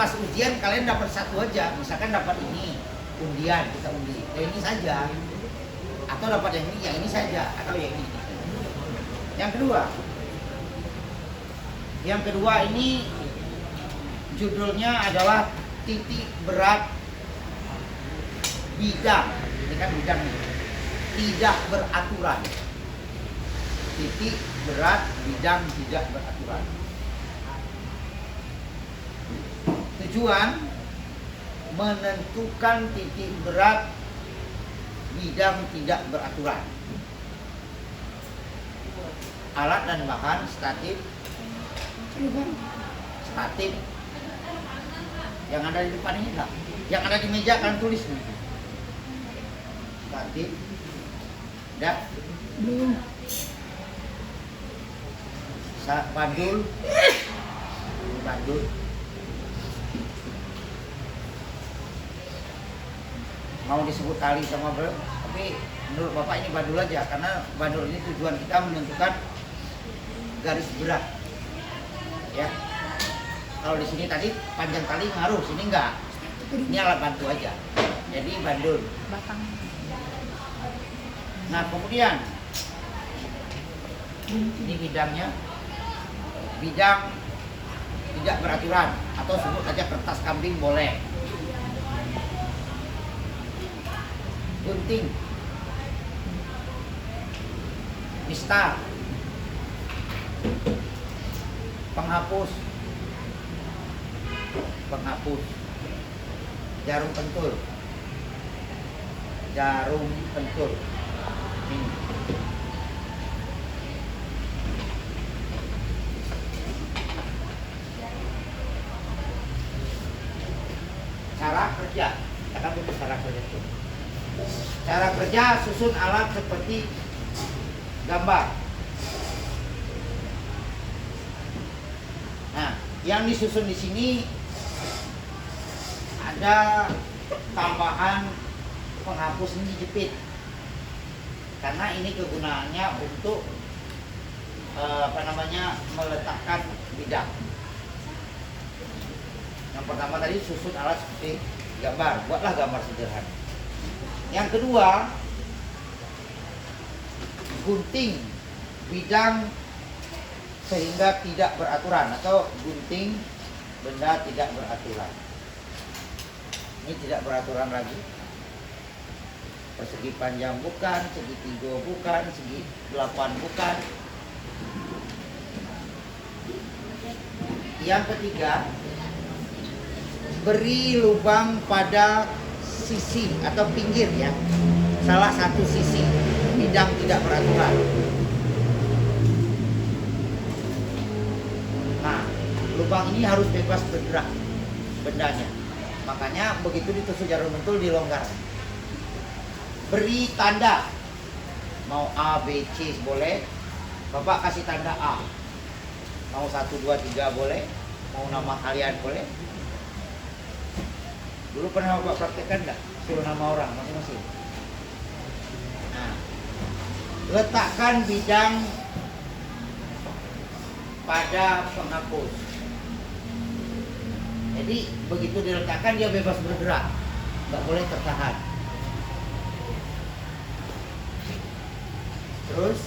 pas ujian kalian dapat satu aja, misalkan dapat ini undian, kita undi, ya ini saja, atau dapat yang ini, ya ini saja, atau yang ini. Yang kedua ini judulnya adalah titik berat bidang. Ini kan bidang ini. Tidak beraturan. Titik berat bidang tidak beraturan. Tujuan menentukan titik berat bidang tidak beraturan. Alat dan bahan statif. Statif. Yang ada di depan ini lah. Yang ada di meja kan tulis nih. Statif. Dah. Belum. Bandul. Bandul. Mau disebut tali sama belum? Tapi menurut Bapak ini bandul aja, karena bandul ini tujuan kita menentukan garis berat. Ya. Kalau di sini tadi panjang tali ngaruh, sini enggak. Ini alat bantu aja. Jadi bandul. Batang. Nah, kemudian ini bidangnya. Bidang tidak beraturan atau sebut aja kertas kambing boleh. Gunting, mistar, penghapus, jarum pentul, ini. Cara kerja, kita kan butuh cara kerja itu. Cara kerja susun alat seperti gambar. Nah, yang disusun di sini ada tambahan penghapus ini jepit. Karena ini kegunaannya untuk meletakkan bidang. Yang pertama tadi susun alat seperti gambar, buatlah gambar sederhana. Yang kedua, gunting bidang sehingga tidak beraturan atau gunting benda tidak beraturan. Ini tidak beraturan lagi. Persegi panjang bukan, segitiga bukan, segi 8 bukan. Yang ketiga, beri lubang pada sisi atau pinggir ya, salah satu sisi bidang tidak beraturan. Nah, lubang ini harus bebas bergerak bendanya, makanya begitu ditusuk jarum pentul dilonggarkan. Beri tanda, mau A, B, C boleh, Bapak kasih tanda A, mau 1, 2, 3 boleh, mau nama kalian boleh. Dulu pernah Bapak praktekkan enggak? Suruh nama orang masing-masing. Nah, letakkan bidang pada penghapus. Jadi begitu diletakkan dia bebas bergerak, nggak boleh tertahan. Terus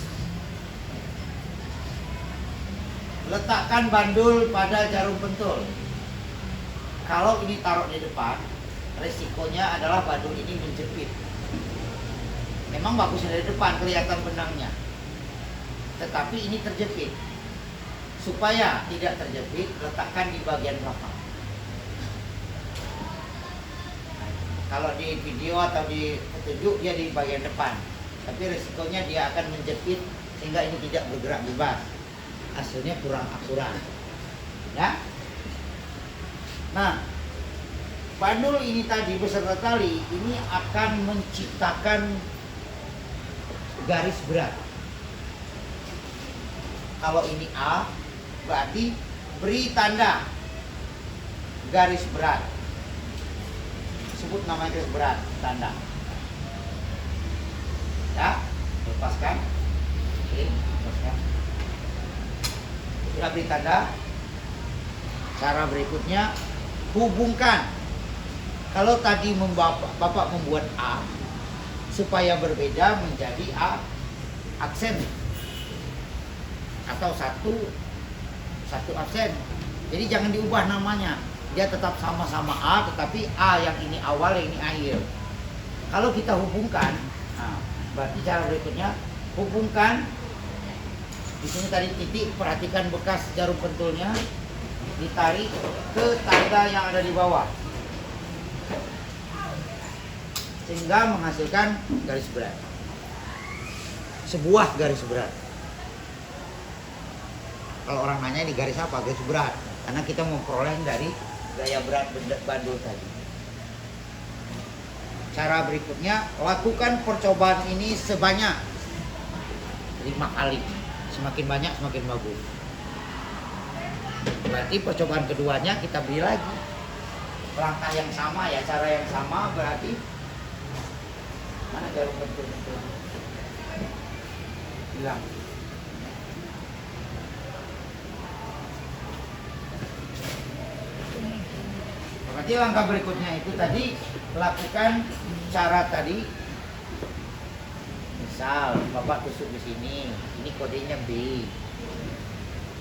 letakkan bandul pada jarum pentul. Kalau ini taruh di depan, resikonya adalah bandul ini menjepit. Memang bagusnya dari depan kelihatan benangnya, tetapi ini terjepit. Supaya tidak terjepit, letakkan di bagian belakang. Kalau di video atau di petunjuk dia di bagian depan, tapi resikonya dia akan menjepit sehingga ini tidak bergerak bebas. Hasilnya kurang akurat. Ya. Nah, bandul ini tadi beserta tali ini akan menciptakan garis berat. Kalau ini A, berarti beri tanda garis berat. Sebut namanya garis berat, tanda. Ya, lepaskan. Oke, lepaskan. Sudah beri tanda. Cara berikutnya hubungkan. Kalau tadi Bapak membuat A supaya berbeda menjadi A aksen atau satu aksen. Jadi jangan diubah namanya. Dia tetap sama-sama A, tetapi A yang ini awal, yang ini akhir. Kalau kita hubungkan, nah, berarti cara berikutnya hubungkan. Di sini tadi titik, perhatikan bekas jarum pentulnya, ditarik ke tanda yang ada di bawah, sehingga menghasilkan garis berat. Sebuah garis berat. Kalau orang nanya ini garis apa? Garis berat. Karena kita memperoleh dari gaya berat bandul tadi. Cara berikutnya, lakukan percobaan ini sebanyak 5 kali. Semakin banyak semakin bagus. Berarti percobaan keduanya kita beri lagi langkah yang sama ya, cara yang sama. Berarti mana jarum pentul hilang. Berarti langkah berikutnya itu tadi lakukan cara tadi. Misal Bapak tusuk di sini, ini kodenya B.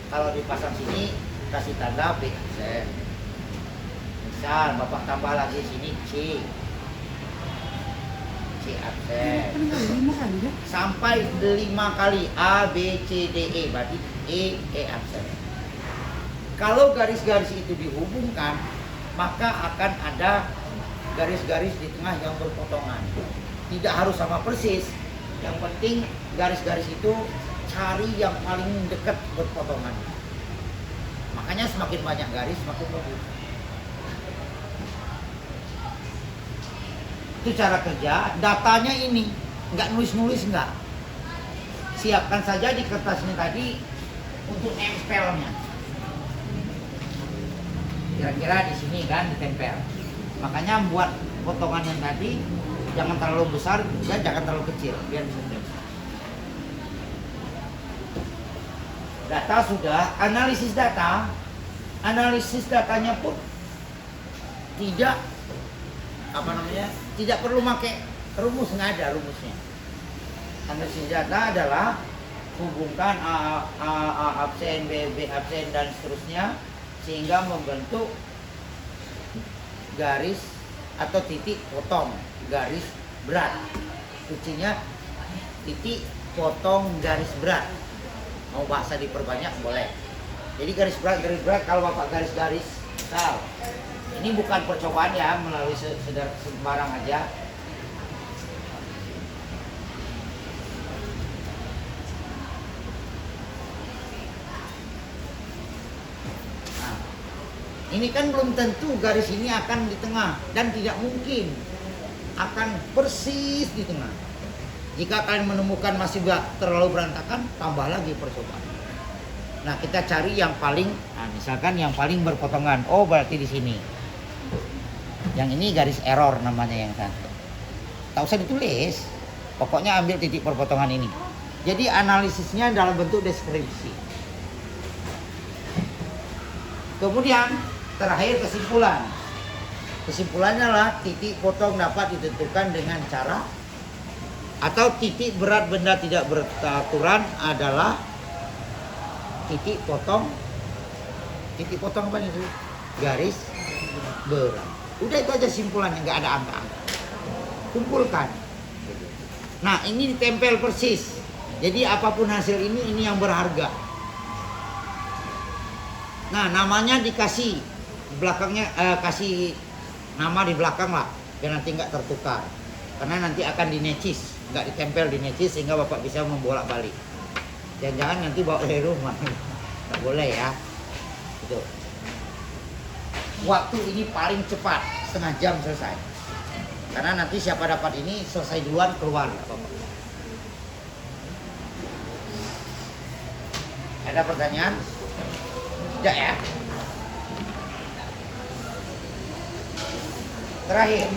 Kalau dipasang sini kasih tanda B aksen. Misal Bapak tambah lagi sini C aksen. Sampai 5 kali A, B, C, D, E. Berarti E aksen. Kalau garis-garis itu dihubungkan, maka akan ada garis-garis di tengah yang berpotongan. Tidak harus sama persis. Yang penting garis-garis itu cari yang paling dekat berpotongan. Makanya semakin banyak garis semakin bagus. Itu cara kerja. Datanya ini, nggak nulis-nulis nggak. Siapkan saja di kertas ini tadi untuk nempelnya. Kira-kira di sini kan ditempel. Makanya buat potongan yang tadi jangan terlalu besar, juga jangan terlalu kecil, biar bisa nempel. Data sudah, analisis datanya pun tidak tidak perlu pakai rumus, nggak ada rumusnya. Analisis data adalah hubungkan A absen, B absen dan seterusnya sehingga membentuk garis atau titik potong garis berat. Kuncinya titik potong garis berat. Mau bahasa diperbanyak boleh. Jadi garis berat kalau Bapak garis-garis misal ini bukan percobaan ya, melalui sembarang aja. Nah, ini kan belum tentu garis ini akan di tengah dan tidak mungkin akan persis di tengah. Jika kalian menemukan masih terlalu berantakan, tambah lagi percobaan. Nah, kita cari yang paling, misalkan yang paling berpotongan. Oh, berarti di sini. Yang ini garis error namanya yang kan. Tak usah ditulis. Pokoknya ambil titik perpotongan ini. Jadi analisisnya dalam bentuk deskripsi. Kemudian terakhir kesimpulan. Kesimpulannya adalah titik potong dapat ditentukan dengan cara atau titik berat benda tidak beraturan adalah titik potong apa itu? Garis berat. Udah itu aja simpulannya, nggak ada angka-angka. Kumpulkan. Nah, ini ditempel persis. Jadi apapun hasil ini yang berharga. Nah, namanya dikasih belakangnya, kasih nama di belakang lah, biar nanti nggak tertukar. Karena nanti akan dinecis, nggak ditempel di necis sehingga Bapak bisa membolak-balik. Jangan-jangan nanti bawa dari rumah, nggak boleh ya. Itu. Waktu ini paling cepat, setengah jam selesai. Karena nanti siapa dapat ini selesai duluan keluar. Ada pertanyaan? Tidak ya? Terakhir.